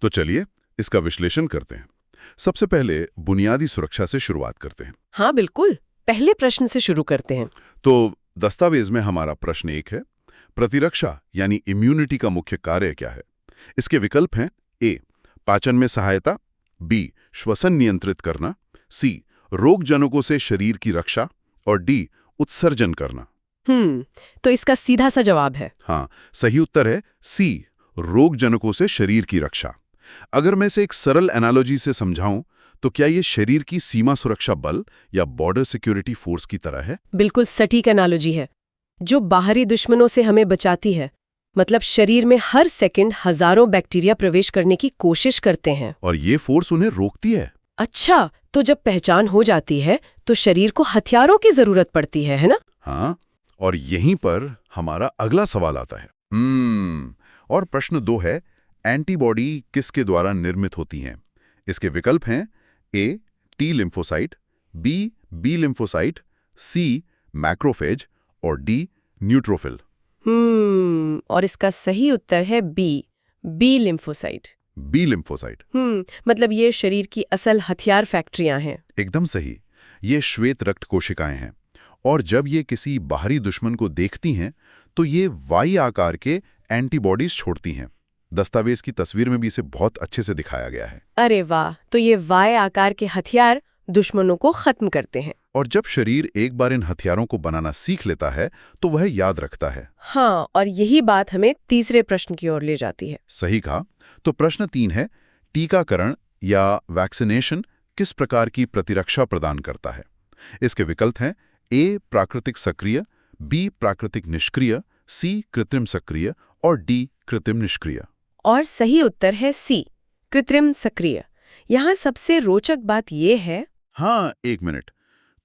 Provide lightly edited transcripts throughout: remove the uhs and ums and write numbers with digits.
तो चलिए इसका विश्लेषण करते हैं। सबसे पहले बुनियादी सुरक्षा से शुरुआत करते हैं। हाँ बिल्कुल, पहले प्रश्न से शुरू करते हैं। तो दस्तावेज में हमारा प्रश्न 1 है, प्रतिरक्षा यानी इम्यूनिटी का मुख्य कार्य क्या है? इसके विकल्प हैं ए, पाचन में सहायता, बी, श्वसन नियंत्रित करना, सी, रोगजनकों से शरीर की रक्षा और डी, उत्सर्जन करना। तो इसका सीधा सा जवाब है हाँ, सही उत्तर है सी, रोगजनकों से शरीर की रक्षा। अगर मैं इसे एक सरल एनालॉजी से समझाऊं तो क्या ये शरीर की सीमा सुरक्षा बल या बॉर्डर सिक्योरिटी फोर्स की तरह है? बिल्कुल सटीक एनालॉजी है, जो बाहरी दुश्मनों से हमें बचाती है। मतलब शरीर में हर सेकंड हजारों बैक्टीरिया प्रवेश करने की कोशिश करते हैं और ये फोर्स उन्हें रोकती है। अच्छा, तो जब पहचान हो जाती है तो शरीर को हथियारों की जरूरत पड़ती है ना? हाँ, और यहीं पर हमारा अगला सवाल आता है। और प्रश्न 2 है, एंटीबॉडी किसके द्वारा निर्मित होती हैं? इसके विकल्प हैं A, T lymphocyte, B, B lymphocyte, C, macrophage और डी, न्यूट्रोफिल। और इसका सही उत्तर है B, B lymphocyte. B lymphocyte. मतलब ये शरीर की असल हथियार फैक्ट्रियां हैं। एकदम सही, ये श्वेत रक्त कोशिकाएं हैं और जब ये किसी बाहरी दुश्मन को देखती हैं तो ये वाई आकार के एंटीबॉडीज छोड़ती हैं। दस्तावेज की तस्वीर में भी इसे बहुत अच्छे से दिखाया गया है। अरे वाह, तो ये वाई आकार के हथियार दुश्मनों को खत्म करते हैं। और जब शरीर एक बार इन हथियारों को बनाना सीख लेता है तो वह याद रखता है। हाँ, और यही बात हमें तीसरे प्रश्न की ओर ले जाती है। सही कहा। तो प्रश्न 3 है, टीकाकरण या वैक्सीनेशन किस प्रकार की प्रतिरक्षा प्रदान करता है? इसके विकल्प हैं ए, प्राकृतिक सक्रिय, बी, प्राकृतिक निष्क्रिय, सी, कृत्रिम सक्रिय और डी, कृत्रिम निष्क्रिय। और सही उत्तर है सी, कृत्रिम सक्रिय। यहाँ सबसे रोचक बात यह है। हाँ, एक मिनट।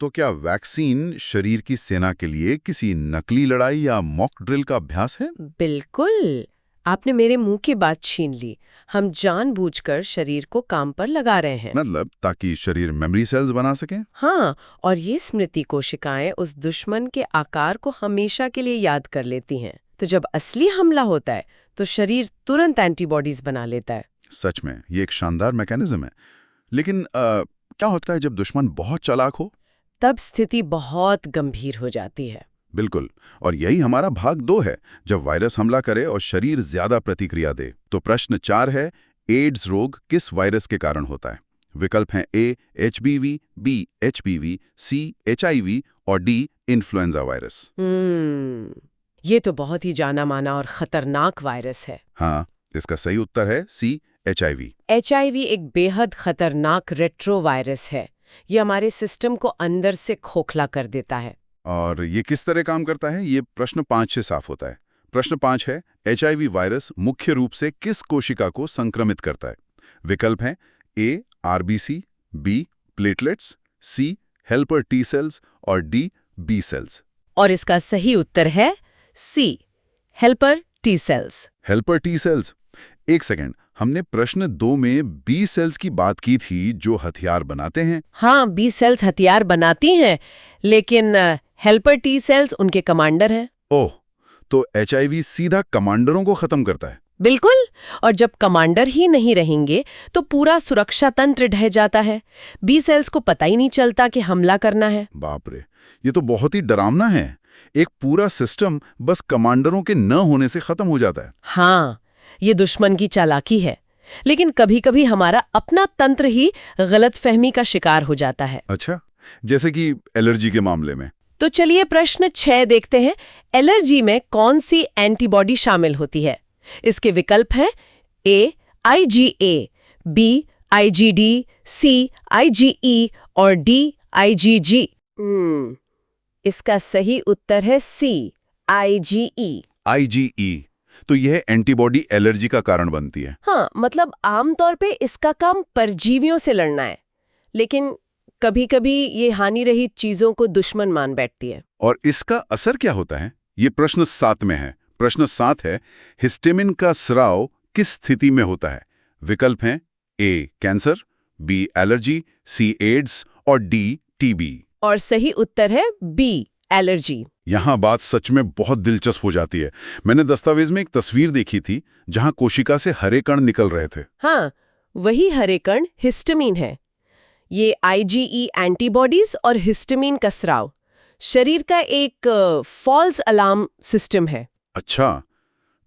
तो क्या वैक्सीन शरीर की सेना के लिए किसी नकली लड़ाई या मॉक ड्रिल का अभ्यास है? बिल्कुल, आपने मेरे मुंह की बात छीन ली। हम जानबूझकर शरीर को काम पर लगा रहे हैं। मतलब ताकि शरीर मेमोरी सेल्स बना सके? हाँ, और ये स्मृति कोशिकाएं उस दुश्मन के आकार को हमेशा के लिए याद कर लेती हैं। तो जब असली हमला होता है तो शरीर तुरंत एंटीबॉडीज बना लेता है। सच में ये एक शानदार मैकेनिज्म है। लेकिन क्या होता है जब दुश्मन बहुत चालाक हो? तब स्थिति बहुत गंभीर हो जाती है। बिल्कुल, और यही हमारा भाग 2 है, जब वायरस हमला करे और शरीर ज्यादा प्रतिक्रिया दे। तो प्रश्न 4 है, एड्स रोग किस वायरस के कारण होता है? विकल्प हैं ए, एचबीवी, बी, एचपीवी, सी, एचआईवी और डी, इन्फ्लुएंजा वायरस। ये तो बहुत ही जाना माना और खतरनाक वायरस है। हाँ, इसका सही उत्तर है सी, एचआईवी। एचआईवी एक बेहद खतरनाक रेट्रो वायरस है। ये हमारे सिस्टम को अंदर से खोखला कर देता है। और ये किस तरह काम करता है, ये प्रश्न 5 से साफ होता है। प्रश्न 5 है, एचआईवी वायरस मुख्य रूप से किस कोशिका को संक्रमित करता है? विकल्प हैं A, RBC, B, platelets, C, helper T cells और डी, बी सेल्स। और इसका सही उत्तर है C, helper T cells. Helper T cells. एक सेकेंड, हमने प्रश्न 2 में बी सेल्स की बात की थी जो हथियार बनाते हैं। हाँ, बी सेल्स हथियार बनाती हैं, लेकिन हेल्पर टी सेल्स उनके कमांडर हैं। ओह, तो एचआईवी सीधा कमांडरों को खत्म करता है। बिल्कुल, और जब कमांडर ही नहीं रहेंगे तो पूरा सुरक्षा तंत्र ढह जाता है। बी सेल्स को पता ही नहीं चलता कि हमला करना है। बाप रे, ये तो बहुत ही डरावना है। एक पूरा सिस्टम बस कमांडरों के न होने से खत्म हो जाता है। हाँ, ये दुश्मन की चालाकी है, लेकिन कभी-कभी हमारा अपना तंत्र ही गलतफहमी का शिकार हो जाता है। अच्छा, जैसे कि एलर्जी के मामले में। तो चलिए प्रश्न 6 देखते हैं। एलर्जी में कौन सी एंटीबॉडी शामिल होती है? इसके विकल्प हैं ए, आईजीए, बी, आईजीडी, सी, आईजीई और डी, आईजीजी। इसका सही उत्तर है सी, आईजीई। आईजीई, तो यह एंटीबॉडी एलर्जी का कारण बनती है। हाँ, मतलब आमतौर पे इसका काम परजीवियों से लड़ना है, लेकिन कभी-कभी ये हानि रहित चीजों को दुश्मन मान बैठती है। और इसका असर क्या होता है? ये प्रश्न 7 में है। प्रश्न 7 है, हिस्टामिन का स्राव किस स्थिति में होता है? विकल्प हैं ए, कैंसर, बी, एलर्जी, सी, एड्स और डी, टीबी। और सही उत्तर है बी, एलर्जी। यहाँ बात सच में बहुत दिलचस्प हो जाती है। मैंने दस्तावेज में एक तस्वीर देखी थी जहाँ कोशिका से हरे कण निकल रहे थे। हाँ, वही हरे कण हिस्टामिन है। ये IgE एंटीबॉडीज और हिस्टामिन का स्राव शरीर का एक फॉल्स अलार्म सिस्टम है। अच्छा,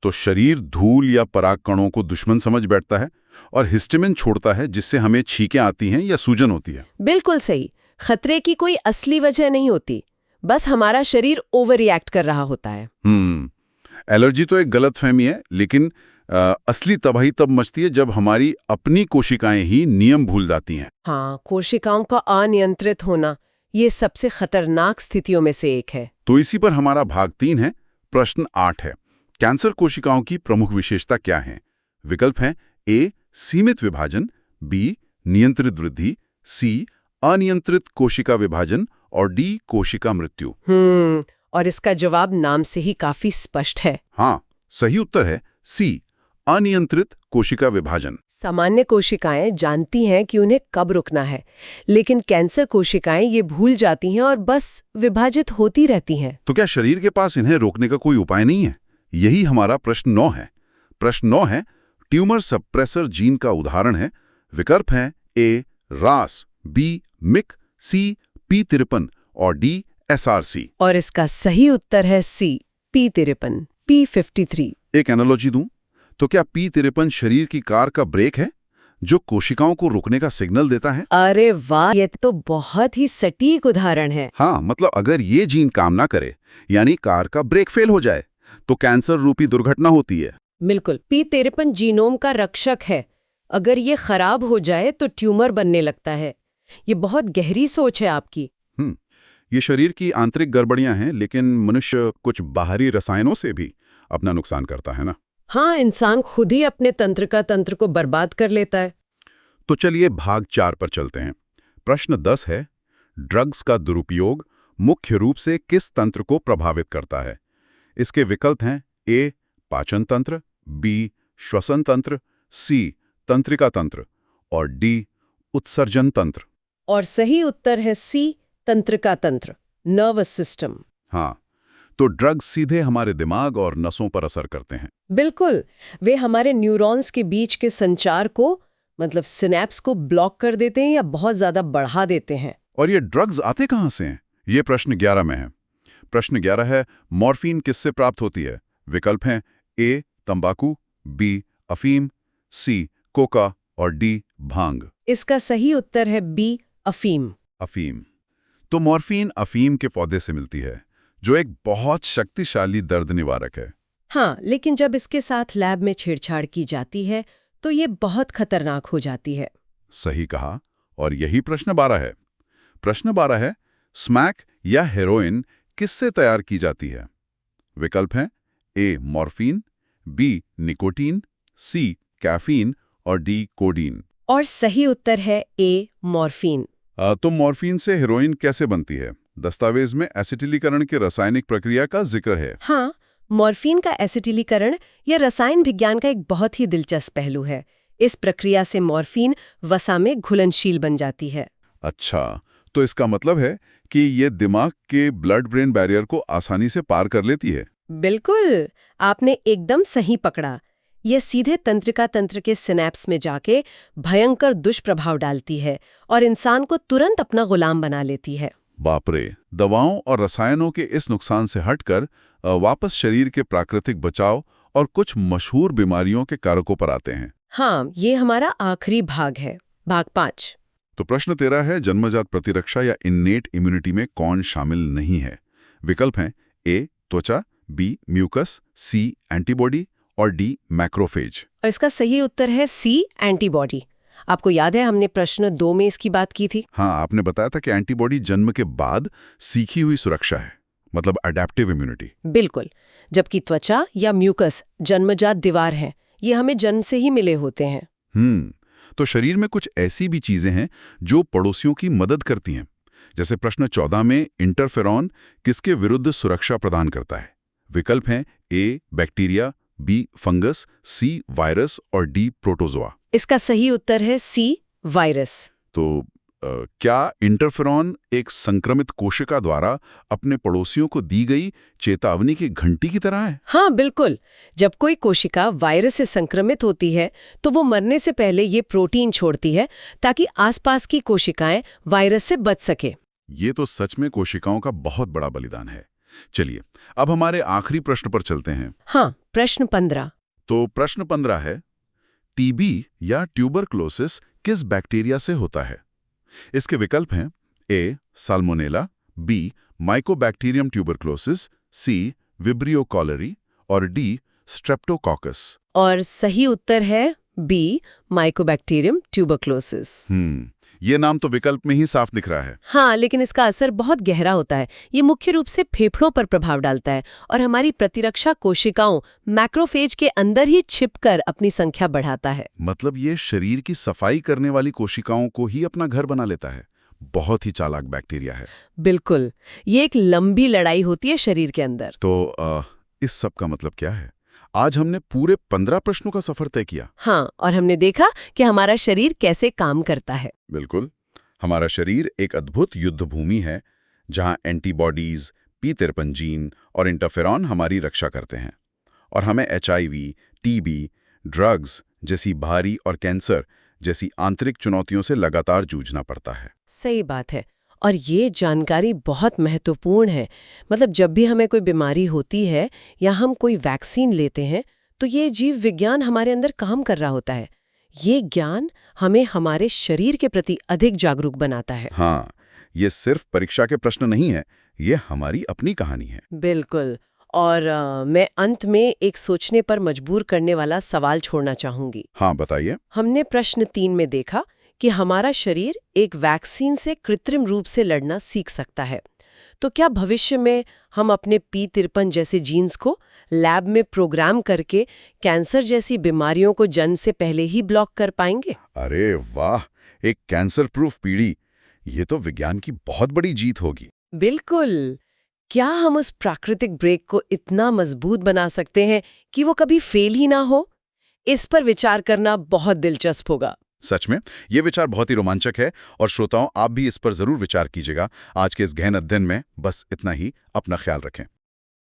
तो शरीर धूल या पराग कणों को दुश्मन समझ बैठता है और हिस्टामिन छोड़ता है, जिससे हमें छींकें आती हैं या सूजन होती है। बिल्कुल सही। खतरे की कोई असली वजह नहीं होती, बस हमारा शरीर ओवर रिएक्ट कर रहा होता है। एलर्जी तो एक गलतफहमी है, लेकिन असली तबाही तब मचती है जब हमारी अपनी कोशिकाएं ही नियम भूल जाती हैं। हाँ, कोशिकाओं का अनियंत्रित होना ये सबसे खतरनाक स्थितियों में से एक है। तो इसी पर हमारा भाग 3 है। प्रश्न 8 है, कैंसर कोशिकाओं की प्रमुख विशेषता क्या है? विकल्प हैं ए सीमित विभाजन, बी नियंत्रित वृद्धि, सी अनियंत्रित कोशिका विभाजन और डी कोशिका मृत्यु। और इसका जवाब नाम से ही काफी स्पष्ट है। हाँ, सही उत्तर है सी अनियंत्रित कोशिका विभाजन। सामान्य कोशिकाएं जानती हैं कि उन्हें कब रुकना है, लेकिन कैंसर कोशिकाएं ये भूल जाती हैं और बस विभाजित होती रहती हैं। तो क्या शरीर के पास इन्हें रोकने का कोई उपाय नहीं है? यही हमारा प्रश्न 9 है। प्रश्न 9 है, ट्यूमर सप्रेसर जीन का उदाहरण है। विकल्प हैं ए रास, बी मिक, सी P53 और डी SRC। और इसका सही उत्तर है सी P53, P53। एक एनालॉजी दूं तो क्या P53 शरीर की कार का ब्रेक है जो कोशिकाओं को रुकने का सिग्नल देता है? अरे वाह, ये तो बहुत ही सटीक उदाहरण है। हाँ, मतलब अगर ये जीन काम ना करे, यानी कार का ब्रेक फेल हो जाए, तो कैंसर रूपी दुर्घटना होती है। बिल्कुल, P53 जीनोम का रक्षक है। अगर ये खराब हो जाए तो ट्यूमर बनने लगता है। ये बहुत गहरी सोच है आपकी। ये शरीर की आंतरिक गड़बड़ियां हैं, लेकिन मनुष्य कुछ बाहरी रसायनों से भी अपना नुकसान करता है ना। हाँ, इंसान खुद ही अपने तंत्र को बर्बाद कर लेता है। तो चलिए भाग 4 पर चलते हैं। प्रश्न 10 है, ड्रग्स का दुरुपयोग मुख्य रूप से किस तंत्र को प्रभावित करता है? इसके विकल्प हैं ए पाचन तंत्र, बी श्वसन तंत्र, सी तंत्रिका तंत्र और डी उत्सर्जन तंत्र। और सही उत्तर है सी तंत्रिका तंत्र, नर्वस सिस्टम। हाँ, तो ड्रग्स सीधे हमारे दिमाग और नसों पर असर करते हैं। बिल्कुल, वे हमारे न्यूरॉन्स के बीच के संचार को, मतलब सिनेप्स को ब्लॉक कर देते हैं या बहुत ज्यादा बढ़ा देते हैं। और ये ड्रग्स आते कहाँ से हैं? ये प्रश्न 11 में है। प्रश्न 11 है, मॉर्फिन किससे प्राप्त होती है? विकल्प हैं ए तंबाकू, बी अफीम, सी कोका और डी भांग। इसका सही उत्तर है बी अफीम। अफीम। तो मॉर्फिन अफीम के पौधे से मिलती है, जो एक बहुत शक्तिशाली दर्द निवारक है। हाँ, लेकिन जब इसके साथ लैब में छेड़छाड़ की जाती है तो ये बहुत खतरनाक हो जाती है। सही कहा, और यही प्रश्न 12 है। प्रश्न 12 है, स्मैक या हेरोइन किससे तैयार की जाती है? विकल्प हैं ए मॉर्फिन, बी निकोटीन, सी कैफीन और डी कोडीन। और सही उत्तर है ए मॉर्फिन। तो मॉर्फिन से हेरोइन कैसे बनती है? दस्तावेज में एसिटिलीकरण की रासायनिक प्रक्रिया का जिक्र है। हाँ, मॉर्फिन का एसिटिलीकरण या रसायन विज्ञान का एक बहुत ही दिलचस्प पहलू है। इस प्रक्रिया से मॉर्फिन वसा में घुलनशील बन जाती है। अच्छा, तो इसका मतलब है कि ये दिमाग के ब्लड ब्रेन बैरियर को आसानी से पार कर लेती है। बिल्कुल, आपने एकदम सही पकड़ा। यह सीधे तंत्रिका तंत्र के सिनेप्स में जाके भयंकर दुष्प्रभाव डालती है और इंसान को तुरंत अपना गुलाम बना लेती है। बाप रे, दवाओं और रसायनों के इस नुकसान से हटकर वापस शरीर के प्राकृतिक बचाव और कुछ मशहूर बीमारियों के कारकों पर आते हैं। हाँ, ये हमारा आखिरी भाग है, भाग 5। तो प्रश्न 13 है, जन्मजात प्रतिरक्षा या इन्नेट इम्यूनिटी में कौन शामिल नहीं है? विकल्प हैं ए त्वचा, बी म्यूकस, सी एंटीबॉडी और डी मैक्रोफेज। और इसका सही उत्तर है सी एंटीबॉडी। आपको याद है हमने प्रश्न 2 में इसकी बात की थी। हाँ, आपने बताया था कि एंटीबॉडी जन्म के बाद सीखी हुई सुरक्षा है, मतलब अडेप्टिव इम्यूनिटी। बिल्कुल, जबकि त्वचा या म्यूकस जन्मजात दीवार हैं, ये हमें जन्म से ही मिले होते हैं। तो शरीर में कुछ ऐसी भी चीजें हैं जो पड़ोसियों की मदद करती हैं। जैसे प्रश्न 14 में इंटरफेरॉन किसके विरुद्ध सुरक्षा प्रदान करता है? विकल्प हैं A bacteria, B fungus, C virus और डी प्रोटोजोआ। इसका सही उत्तर है सी वायरस। तो क्या इंटरफेरॉन एक संक्रमित कोशिका द्वारा अपने पड़ोसियों को दी गई चेतावनी की घंटी की तरह है? हाँ बिल्कुल। जब कोई कोशिका वायरस से संक्रमित होती है तो वो मरने से पहले ये प्रोटीन छोड़ती है ताकि आसपास की कोशिकाएं वायरस से बच सके। ये तो सच में कोशिकाओं का बहुत बड़ा बलिदान है। चलिए, अब हमारे आखिरी प्रश्न पर चलते हैं। हाँ, प्रश्न 15। तो प्रश्न 15 है, टीबी या ट्यूबरक्लोसिस किस बैक्टीरिया से होता है? इसके विकल्प हैं ए साल्मोनेला, बी माइकोबैक्टीरियम ट्यूबरक्लोसिस, सी विब्रियो कॉलेरी और डी स्ट्रेप्टोकॉकस। और सही उत्तर है बी माइकोबैक्टीरियम ट्यूबरक्लोसिस। ये नाम तो विकल्प में ही साफ दिख रहा है। हाँ, लेकिन इसका असर बहुत गहरा होता है। ये मुख्य रूप से फेफड़ों पर प्रभाव डालता है और हमारी प्रतिरक्षा कोशिकाओं मैक्रोफेज के अंदर ही छिपकर अपनी संख्या बढ़ाता है। मतलब ये शरीर की सफाई करने वाली कोशिकाओं को ही अपना घर बना लेता है। बहुत ही चालाक बैक्टीरिया है। बिल्कुल, ये एक लंबी लड़ाई होती है शरीर के अंदर। तो इस सब का मतलब क्या है? आज हमने पूरे 15 प्रश्नों का सफर तय किया। हाँ, और हमने देखा कि हमारा शरीर कैसे काम करता है। बिल्कुल, हमारा शरीर एक अद्भुत युद्ध भूमि है जहां एंटीबॉडीज, P53 जीन और इंटरफेरॉन हमारी रक्षा करते हैं और हमें HIV, टीबी, ड्रग्स जैसी भारी और कैंसर जैसी आंतरिक चुनौतियों से लगातार जूझना पड़ता है। सही बात है। और ये जानकारी बहुत महत्वपूर्ण है। मतलब जब भी हमें कोई बीमारी होती है या हम कोई वैक्सीन लेते हैं तो ये जीव विज्ञान हमारे अंदर काम कर रहा होता है। ये ज्ञान हमें हमारे शरीर के प्रति अधिक जागरूक बनाता है। हाँ, ये सिर्फ परीक्षा के प्रश्न नहीं है, ये हमारी अपनी कहानी है। बिल्कुल। और मैं अंत में एक सोचने पर मजबूर करने वाला सवाल छोड़ना चाहूंगी। हाँ, बताइए। हमने प्रश्न 3 में देखा कि हमारा शरीर एक वैक्सीन से कृत्रिम रूप से लड़ना सीख सकता है। तो क्या भविष्य में हम अपने P53 जैसे जीन्स को लैब में प्रोग्राम करके कैंसर जैसी बीमारियों को जन्म से पहले ही ब्लॉक कर पाएंगे? अरे वाह, एक कैंसर प्रूफ पीढ़ी! ये तो विज्ञान की बहुत बड़ी जीत होगी। बिल्कुल। क्या हम उस प्राकृतिक ब्रेक को इतना मजबूत बना सकते हैं कि वो कभी फेल ही ना हो? इस पर विचार करना बहुत दिलचस्प होगा। सच में, ये विचार बहुत ही रोमांचक है और श्रोताओं, आप भी इस पर जरूर विचार कीजिएगा। आज के इस गहन अध्ययन में बस इतना ही। अपना ख्याल रखें।